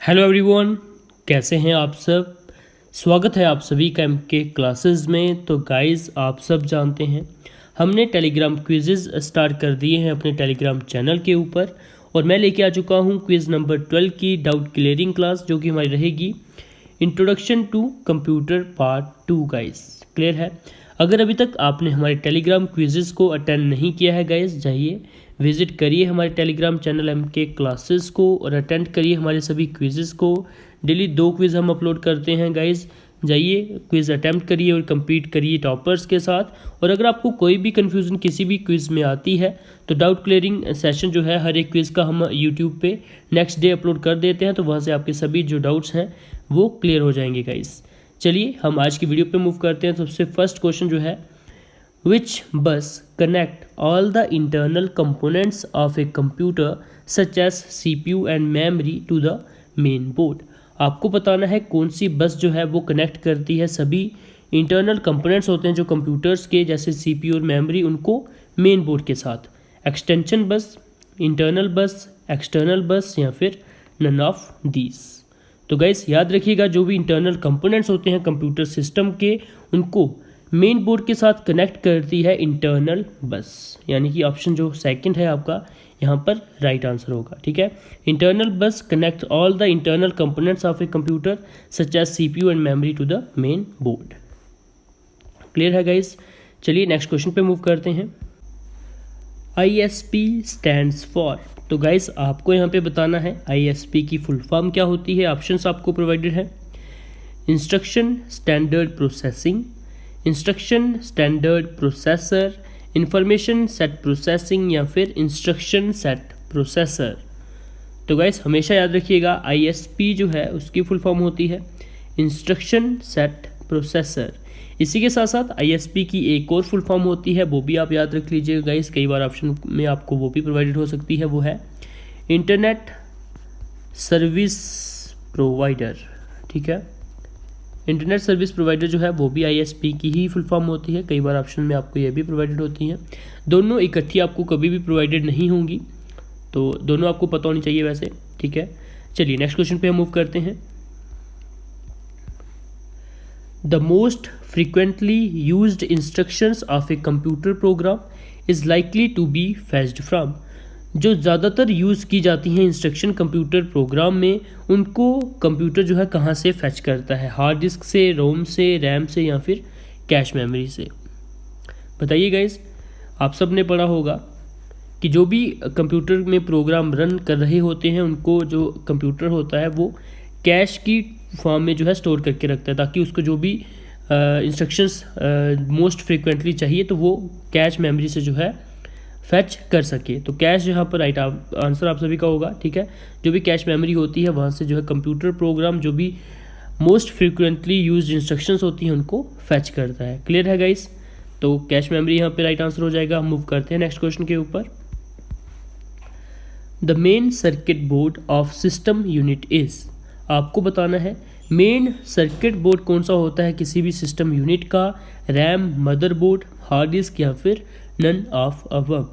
Hello everyone, कैसे हैं आप सब। स्वागत है आप सभी का के क्लासेस में। तो गाइस, आप सब जानते हैं हमने टेलीग्राम क्विज़ेस स्टार्ट कर दिए हैं अपने टेलीग्राम चैनल के ऊपर, और मैं लेके आ चुका हूं क्विज़ नंबर 12 की डाउट क्लियरिंग क्लास, जो कि हमारी रहेगी introduction to computer part 2। Guys, clear है। अगर अभी तक आपने हमारे टेलीग्राम क्विज़ेस को अटेंड नहीं किया है गाइस, जाइए विज़िट करिए हमारे टेलीग्राम चैनल MK क्लासेस को और अटेंड करिए हमारे सभी क्विज़ेस को। डेली 2 क्विज़ हम अपलोड करते हैं गाइस, जाइए क्विज़ अटैम्प्ट करिए और कंपीट करिए टॉपर्स के साथ। और अगर आपको कोई भी कन्फ्यूज़न किसी भी क्विज़ में आती है तो डाउट क्लियरिंग सेशन जो है हर एक क्विज़ का हम यूट्यूब पे नेक्स्ट डे अपलोड कर देते हैं, तो वहाँ से आपके सभी जो डाउट्स हैं वो क्लियर हो जाएंगे गाइस। चलिए हम आज की वीडियो पे मूव करते हैं। सबसे फर्स्ट क्वेश्चन जो है, which bus connect all the internal components of a computer such as CPU and memory to the main board। आपको बताना है कौन सी बस जो है वो कनेक्ट करती है सभी इंटरनल कंपोनेंट्स होते हैं जो कंप्यूटर्स के, जैसे CPU और मेमोरी, उनको मेन बोर्ड के साथ। एक्सटेंशन बस, इंटरनल बस, एक्सटर्नल बस, या फिर नन ऑफ दीज। तो गाइस याद रखिएगा, जो भी इंटरनल कंपोनेंट्स होते हैं कंप्यूटर सिस्टम के, उनको मेन बोर्ड के साथ कनेक्ट करती है इंटरनल बस, यानी कि ऑप्शन जो सेकंड है आपका यहाँ पर राइट आंसर होगा। ठीक है, internal bus connect all the internal components of a computer such as CPU and memory to the main board. Clear है गाइस। चलिए नेक्स्ट क्वेश्चन पे मूव करते हैं। ISP stands for. तो गाइस आपको यहाँ पे बताना है ISP की फुल फॉर्म क्या होती है। ऑप्शंस आपको प्रोवाइडेड है, instruction standard processing, instruction standard processor, information set processing, या फिर इंस्ट्रक्शन सेट प्रोसेसर। तो गाइस हमेशा याद रखिएगा ISP जो है उसकी फुल फॉर्म होती है इंस्ट्रक्शन सेट प्रोसेसर। इसी के साथ साथ ISP की एक और फुल फॉर्म होती है, वो भी आप याद रख लीजिएगा गाइस, कई बार ऑप्शन में आपको वो भी प्रोवाइडेड हो सकती है, वो है इंटरनेट सर्विस प्रोवाइडर। ठीक है, इंटरनेट सर्विस प्रोवाइडर जो है वो भी ISP की ही फुल फॉर्म होती है, कई बार ऑप्शन में आपको ये भी प्रोवाइडेड होती हैं। दोनों इकट्ठी आपको कभी भी प्रोवाइडेड नहीं होंगी, तो दोनों आपको पता होनी चाहिए वैसे। ठीक है, चलिए नेक्स्ट क्वेश्चन पे हम मूव करते हैं। The most frequently used instructions of a computer program is likely to be fetched from. जो ज़्यादातर यूज़ की जाती हैं इंस्ट्रक्शन कंप्यूटर प्रोग्राम में, उनको कंप्यूटर जो है कहाँ से फैच करता है, हार्ड डिस्क से, रोम से, रैम से, या फिर कैश मेमोरी से। बताइए गाइस, आप सब ने पढ़ा होगा कि जो भी कंप्यूटर में प्रोग्राम रन कर रहे होते हैं उनको जो कंप्यूटर होता है वो कैश की फॉर्म में जो है स्टोर करके रखता है, ताकि उसको जो भी इंस्ट्रक्शंस मोस्ट फ्रिक्वेंटली चाहिए तो वो कैश मेमोरी से जो है फैच कर सके। तो कैश यहाँ पर राइट आंसर आप सभी का होगा। ठीक है, जो भी कैश मेमोरी होती है वहाँ से जो है कंप्यूटर प्रोग्राम जो भी मोस्ट फ्रिक्वेंटली यूज्ड इंस्ट्रक्शंस होती हैं उनको फैच करता है। क्लियर है गाइस, तो कैश मेमोरी यहाँ पे राइट आंसर हो जाएगा। हम मूव करते हैं नेक्स्ट क्वेश्चन के ऊपर। The main circuit board of system unit is. आपको बताना है मेन सर्किट बोर्ड कौन सा होता है किसी भी सिस्टम यूनिट का, रैम, मदरबोर्ड, हार्ड डिस्क, या फिर नन ऑफ अबव।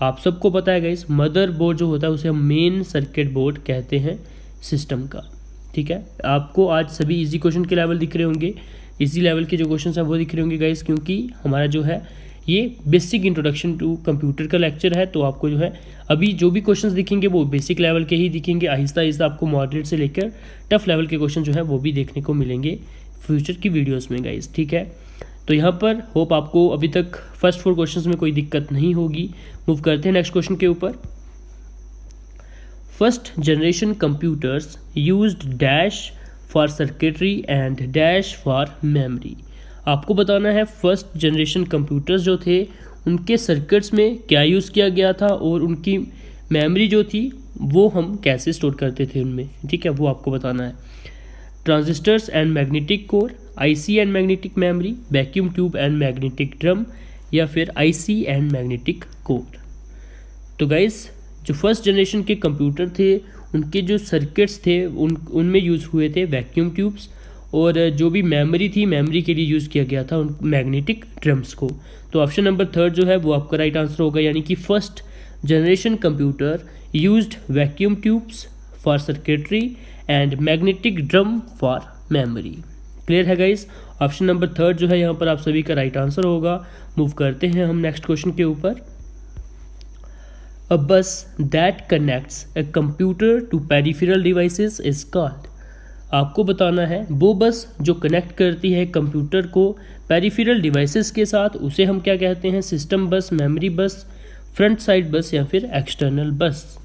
आप सबको पता है गाइस, मदरबोर्ड जो होता है उसे हम मेन सर्किट बोर्ड कहते हैं सिस्टम का। ठीक है, आपको आज सभी इजी क्वेश्चन के लेवल दिख रहे होंगे, इजी लेवल के जो क्वेश्चन हैं वो दिख रहे होंगे गाइस, क्योंकि हमारा जो है ये बेसिक इंट्रोडक्शन टू कंप्यूटर का लेक्चर है। तो आपको जो है अभी जो भी क्वेश्चंस दिखेंगे वो बेसिक लेवल के ही दिखेंगे, आहिस्ता आहिस्ता आपको मॉडरेट से लेकर टफ लेवल के क्वेश्चन जो है वो भी देखने को मिलेंगे फ्यूचर की वीडियोस में गाइस। ठीक है, तो यहाँ पर होप आपको अभी तक फर्स्ट 4 क्वेश्चंस में कोई दिक्कत नहीं होगी। मूव करते हैं नेक्स्ट क्वेश्चन के ऊपर। First generation computers used dash for circuitry and dash for memory. आपको बताना है फर्स्ट जनरेशन कंप्यूटर्स जो थे उनके सर्किट्स में क्या यूज़ किया गया था और उनकी मेमोरी जो थी वो हम कैसे स्टोर करते थे उनमें। ठीक है, वो आपको बताना है। Transistors and magnetic core, IC and magnetic memory, vacuum tube and magnetic drum, या फिर IC एंड मैग्नेटिक कोर। तो गाइस जो फर्स्ट जनरेशन के कंप्यूटर थे उनके जो सर्किट्स थे उनमें यूज़ हुए थे वैक्यूम ट्यूब्स, और जो भी मेमोरी थी मेमोरी के लिए यूज़ किया गया था उन मैग्नेटिक ड्रम्स को। तो ऑप्शन नंबर 3 जो है वो आपका राइट आंसर होगा, यानी कि first generation computer used vacuum tubes for circuitry and magnetic drum for memory. Clear है गाइस। ऑप्शन नंबर थर्ड जो है यहाँ पर आप सभी का राइट आंसर होगा। मूव करते हैं हम नेक्स्ट क्वेश्चन के ऊपर। A bus that connects a computer to peripheral devices is called. आपको बताना है वो बस जो कनेक्ट करती है कंप्यूटर को पेरिफेरल डिवाइसेस के साथ, उसे हम क्या कहते हैं? सिस्टम बस, मेमोरी बस, फ्रंट साइड बस या फिर एक्सटर्नल बस।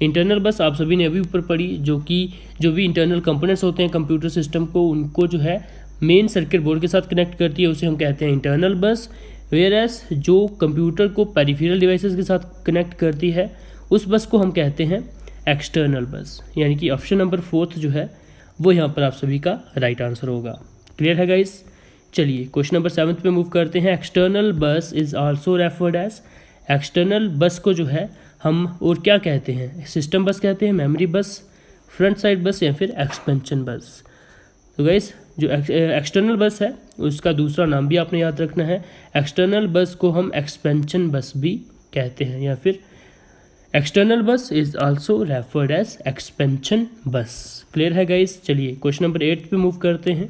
इंटरनल बस आप सभी ने अभी ऊपर पढ़ी, जो भी इंटरनल कंपोनेंट्स होते हैं कंप्यूटर सिस्टम को, उनको जो है मेन सर्किट बोर्ड के साथ कनेक्ट करती है, उसे हम कहते हैं इंटरनल बस। वेयरएस जो कंप्यूटर को पेरिफेरल डिवाइसेस के साथ कनेक्ट करती है, उस बस को हम कहते हैं एक्सटर्नल बस। यानी कि ऑप्शन नंबर फोर्थ जो है वो यहाँ पर आप सभी का राइट आंसर होगा। क्लियर है गाइस। चलिए क्वेश्चन नंबर 7 पे मूव करते हैं। External bus is also referred as. External bus को जो है हम और क्या कहते हैं? सिस्टम बस कहते हैं, मेमोरी बस, फ्रंट साइड बस या फिर एक्सपेंशन बस। तो गाइस जो एक्सटर्नल बस है उसका दूसरा नाम भी आपने याद रखना है। एक्सटर्नल बस को हम एक्सपेंशन बस भी कहते हैं, या फिर external bus is also referred as expansion bus. Clear है गाइस। चलिए क्वेश्चन नंबर 8 पे मूव करते हैं।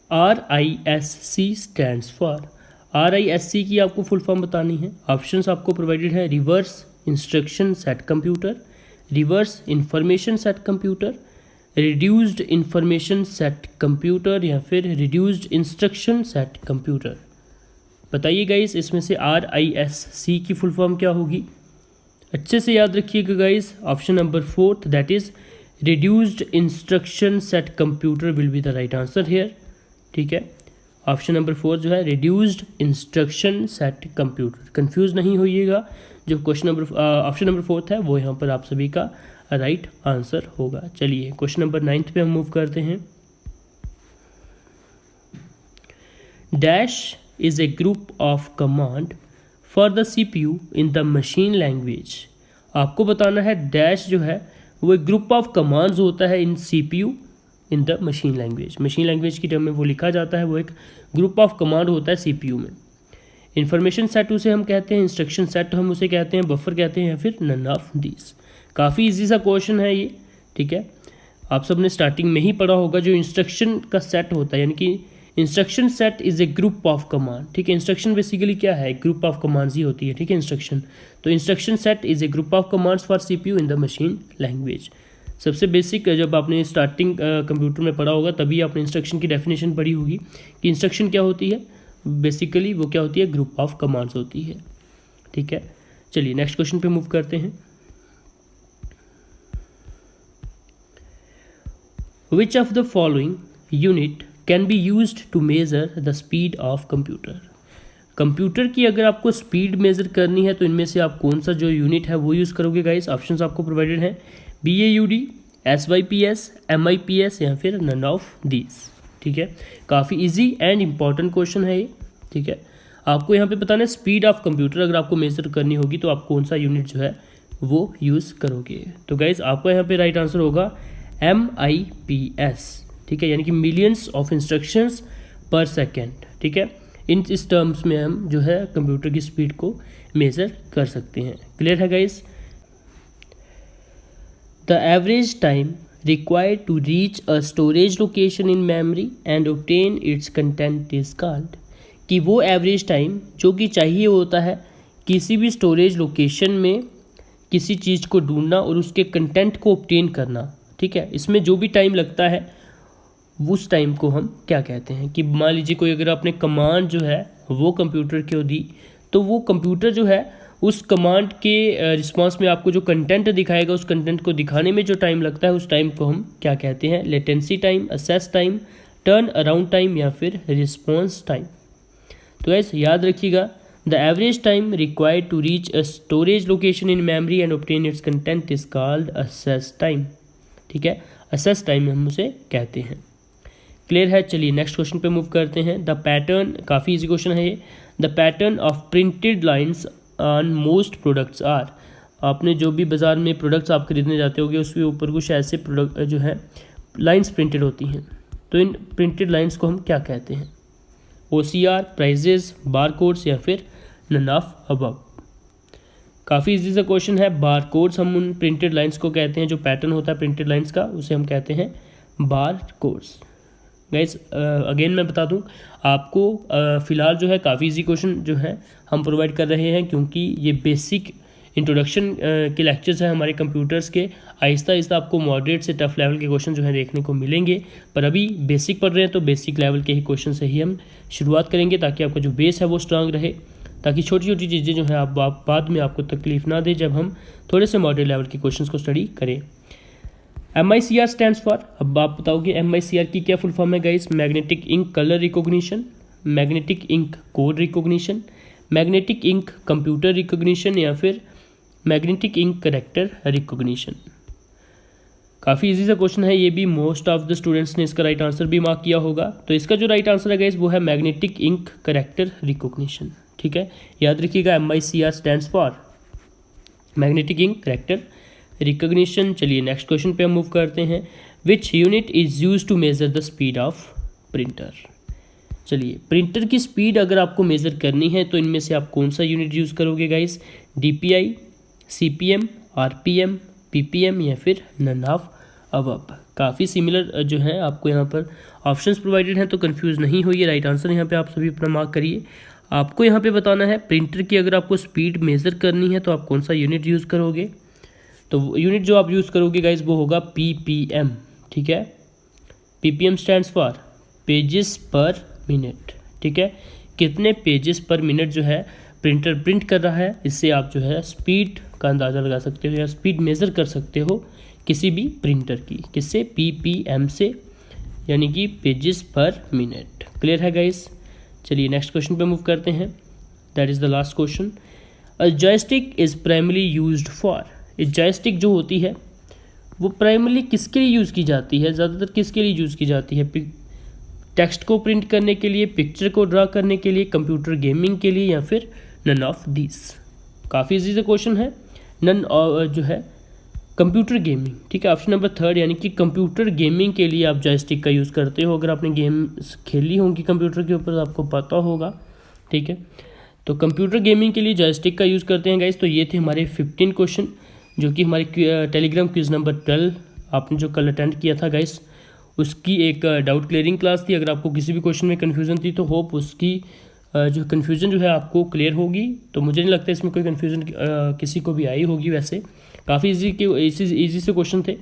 RISC stands for. RISC की आपको फुल फॉर्म बतानी है। ऑप्शंस आपको प्रोवाइडेड है। Reverse instruction set computer, reverse information set computer, reduced information set computer या फिर रिड्यूस्ड इंस्ट्रक्शन सेट कंप्यूटर। बताइए गाइस इसमें से RISC की फुल फॉर्म क्या होगी? अच्छे से याद रखिएगा guys. Option number fourth that is reduced instruction set computer will be the right answer here. ठीक है, ऑप्शन नंबर 4 जो है reduced instruction set computer. Confuse नहीं होइएगा, जो ऑप्शन नंबर 4 है वो यहाँ पर आप सभी का राइट आंसर होगा। चलिए क्वेश्चन नंबर 9 पे हम मूव करते हैं। Dash is a group of command for the CPU in the machine language. आपको बताना है डैश जो है वो एक ग्रुप ऑफ कमांड्स होता है इन CPU in the machine language. Machine language की टर्म में वो लिखा जाता है, वो एक ग्रुप ऑफ कमांड होता है CPU में। इंफॉर्मेशन सेट उसे हम कहते हैं, इंस्ट्रक्शन सेट हम उसे कहते हैं, बफर कहते हैं या फिर नन ऑफ दिस। काफ़ी इजी सा क्वेश्चन है ये। ठीक है, आप सब ने स्टार्टिंग में ही पढ़ा होगा जो इंस्ट्रक्शन का सेट होता है, यानी कि instruction set is a group of command. ठीक है, इंस्ट्रक्शन बेसिकली क्या है? ग्रुप ऑफ कमांड्स ही होती है। ठीक है, इंस्ट्रक्शन, तो instruction set is a group of commands for CPU in the machine language. सबसे बेसिक जब आपने स्टार्टिंग कंप्यूटर में पढ़ा होगा तभी आपने इंस्ट्रक्शन की डेफिनेशन पढ़ी होगी कि इंस्ट्रक्शन क्या होती है। बेसिकली वो क्या होती है? ग्रुप ऑफ कमांड्स होती है। ठीक है, चलिए नेक्स्ट क्वेश्चन पे मूव करते हैं। Which of the following unit can be used to measure the speed of computer. Computer की अगर आपको स्पीड मेजर करनी है तो इनमें से आप कौन सा जो यूनिट है वो यूज़ करोगे गाइस? ऑप्शंस आपको प्रोवाइडेड हैं। BAUD, SYPS, MIPS या फिर नन ऑफ दीज। ठीक है, काफ़ी इजी एंड इंपॉर्टेंट क्वेश्चन है ये। ठीक है, आपको यहाँ पे बताना है स्पीड ऑफ कंप्यूटर अगर आपको मेजर करनी होगी तो आप कौन सा यूनिट जो है वो यूज़ करोगे। तो गाइस आपका यहाँ पे राइट आंसर होगा MIPS। ठीक है, यानी कि मिलियंस ऑफ इंस्ट्रक्शंस पर सेकेंड। ठीक है, इस टर्म्स में हम जो है कंप्यूटर की स्पीड को मेज़र कर सकते हैं। क्लियर है guys. The average time required to reach a storage location in memory and obtain its content is called। कि वो एवरेज टाइम जो कि चाहिए होता है किसी भी स्टोरेज लोकेशन में किसी चीज़ को ढूंढना और उसके कंटेंट को ऑब्टेन करना। ठीक है, इसमें जो भी टाइम लगता है उस टाइम को हम क्या कहते हैं? कि मान लीजिए कोई अगर आपने कमांड जो है वो कंप्यूटर को दी तो वो कंप्यूटर जो है उस कमांड के रिस्पांस में आपको जो कंटेंट दिखाएगा उस कंटेंट को दिखाने में जो टाइम लगता है उस टाइम को हम क्या कहते हैं? Latency time, access time, turn around time या फिर रिस्पांस टाइम। तो ऐसे याद रखिएगा, the average time required to reach a storage location in memory and obtain its content is called access time. ठीक है, असेस टाइम हम उसे कहते हैं। क्लियर है। चलिए नेक्स्ट क्वेश्चन पे मूव करते हैं। द पैटर्न, काफ़ी इजी क्वेश्चन है ये। The pattern of printed lines on most products are. आपने जो भी बाज़ार में प्रोडक्ट्स आप खरीदने जाते होगे उसके ऊपर कुछ ऐसे प्रोडक्ट जो है लाइंस प्रिंटेड होती हैं, तो इन प्रिंटेड लाइंस को हम क्या कहते हैं? OCR, प्राइजेस, बारकोड्स या फिर नन ऑफ अबव। काफ़ी इजी सा क्वेश्चन है। बार कोड्स हम उन प्रिंटेड लाइंस को कहते हैं, जो पैटर्न होता है प्रिंटेड लाइंस का उसे हम कहते हैं बार कोड्स। गाइस अगेन मैं बता दूं आपको, फ़िलहाल जो है काफ़ी इजी क्वेश्चन जो है हम प्रोवाइड कर रहे हैं, क्योंकि ये बेसिक इंट्रोडक्शन के लेक्चर्स हैं हमारे कंप्यूटर्स के। आहिस्ता आहिस्ता आपको मॉडरेट से टफ लेवल के क्वेश्चन जो है देखने को मिलेंगे, पर अभी बेसिक पढ़ रहे हैं तो बेसिक लेवल के ही क्वेश्चन से ही हम शुरुआत करेंगे, ताकि आपका जो बेस है वो स्ट्रांग रहे, ताकि छोटी छोटी चीज़ें जो है आप बाद में आपको तकलीफ ना दे जब हम थोड़े से मॉडरेट लेवल के क्वेश्चन को स्टडी करें। MICR स्टैंड्स फॉर, अब आप बताओगे MICR की क्या फुल फॉर्म है guys? Magnetic ink colour recognition, magnetic ink code recognition, magnetic ink computer recognition, या फिर मैग्नेटिक इंक कैरेक्टर रिकॉग्निशन। काफ़ी इजी सा क्वेश्चन है ये भी, मोस्ट ऑफ द स्टूडेंट्स ने इसका राइट आंसर भी मार्क किया होगा। तो इसका जो राइट आंसर है गाइस वो है मैग्नेटिक इंक कैरेक्टर रिकॉग्निशन। ठीक है, याद रखिएगा MICR stands for magnetic ink character recognition. चलिए नेक्स्ट क्वेश्चन पे हम मूव करते हैं। Which unit is use to measure the speed of printer. चलिए, प्रिंटर की स्पीड अगर आपको मेज़र करनी है तो इनमें से आप कौन सा यूनिट यूज़ करोगे guys? DPI, CPM, RPM, PPM, या फिर नन ऑफ अबव। काफ़ी सिमिलर जो है आपको यहाँ पर ऑप्शंस प्रोवाइडेड हैं, तो कंफ्यूज नहीं होइए। राइट आंसर यहाँ पे आप सभी अपना मार्क करिए। आपको यहाँ पे बताना है प्रिंटर की अगर आपको स्पीड मेज़र करनी है तो आप कौन सा यूनिट यूज़ करोगे? तो यूनिट जो आप यूज़ करोगे गाइज वो होगा PPM। ठीक है, PPM स्टैंड्स फॉर पेजेस पर मिनट। ठीक है, कितने पेजेस पर मिनट जो है प्रिंटर प्रिंट कर रहा है, इससे आप जो है स्पीड का अंदाज़ा लगा सकते हो या स्पीड मेज़र कर सकते हो किसी भी प्रिंटर की। किससे? PPM से, यानी कि पेजेस पर मिनट। क्लियर है गाइज? चलिए नेक्स्ट क्वेश्चन पे मूव करते हैं। That is the last question. A joystick is primarily used for. Joystick जो होती है वो प्राइमरली किसके लिए यूज़ की जाती है? ज़्यादातर किसके लिए यूज़ की जाती है? टेक्स्ट को प्रिंट करने के लिए, पिक्चर को ड्रा करने के लिए, कंप्यूटर गेमिंग के लिए, या फिर नन ऑफ दिस। काफ़ी इजी से क्वेश्चन है। नन जो है कंप्यूटर गेमिंग। ठीक है, ऑप्शन नंबर 3, यानी कि कंप्यूटर गेमिंग के लिए आप जॉयस्टिक का यूज़ करते हो। अगर आपने गेम खेली होंगी कंप्यूटर के ऊपर तो आपको पता होगा। ठीक है, तो कंप्यूटर गेमिंग के लिए जॉयस्टिक का यूज़ करते हैं गाइस। तो ये थे हमारे 15 क्वेश्चन जो कि हमारे टेलीग्राम क्विज नंबर 12 आपने जो कल अटेंड किया था गाइस, उसकी एक डाउट क्लियरिंग क्लास थी। अगर आपको किसी भी क्वेश्चन में कन्फ्यूज़न थी तो होप उसकी जो कन्फ्यूज़न जो है आपको क्लियर होगी। तो मुझे नहीं लगता इसमें कोई कन्फ्यूज़न किसी को भी आई होगी। वैसे काफ़ी ईजी से क्वेश्चन थे।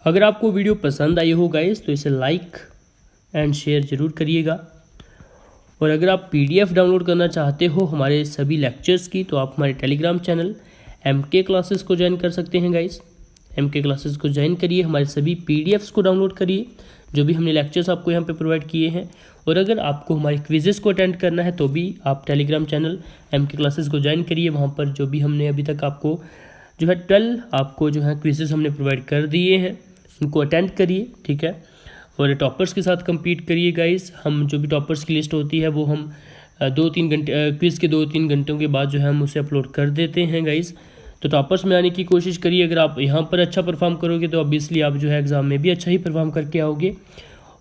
अगर आपको वीडियो पसंद आई हो गाइस तो इसे लाइक एंड शेयर ज़रूर करिएगा। और अगर आप PDF डाउनलोड करना चाहते हो हमारे सभी लेक्चर्स की, तो आप हमारे टेलीग्राम चैनल MK क्लासेस को ज्वाइन कर सकते हैं गाइस। MK क्लासेस को ज्वाइन करिए, हमारे सभी PDFs को डाउनलोड करिए जो भी हमने लेक्चर्स आपको यहाँ पे प्रोवाइड किए हैं। और अगर आपको हमारे क्विजेस को अटेंड करना है तो भी आप टेलीग्राम चैनल MK क्लासेस को ज्वाइन करिए। वहाँ पर जो भी हमने अभी तक आपको जो है 12 आपको जो है क्विजेस हमने प्रोवाइड कर दिए हैं, उनको अटेंड करिए। ठीक है, और टॉपर्स के साथ कम्पीट करिए गाइस। हम जो भी टॉपर्स की लिस्ट होती है वो हम 2-3 घंटे क्विज़ के 2-3 घंटों के बाद जो है हम उसे अपलोड कर देते हैं गाइस। तो टॉपर्स में आने की कोशिश करिए। अगर आप यहाँ पर अच्छा परफॉर्म करोगे तो ऑब्वियसली आप जो है एग्ज़ाम में भी अच्छा ही परफॉर्म करके आओगे।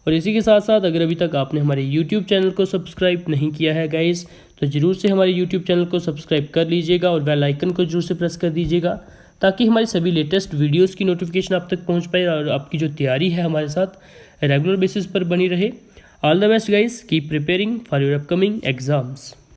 और इसी के साथ साथ अगर अभी तक आपने हमारे YouTube चैनल को सब्सक्राइब नहीं किया है गाइस, तो ज़रूर से हमारे YouTube चैनल को सब्सक्राइब कर लीजिएगा और बेल आइकन को जरूर से प्रेस कर दीजिएगा, ताकि हमारी सभी लेटेस्ट वीडियोज़ की नोटिफिकेशन आप तक पहुँच पाए और आपकी जो तैयारी है हमारे साथ रेगुलर बेसिस पर बनी रहे। All the best guys, keep preparing for your upcoming exams.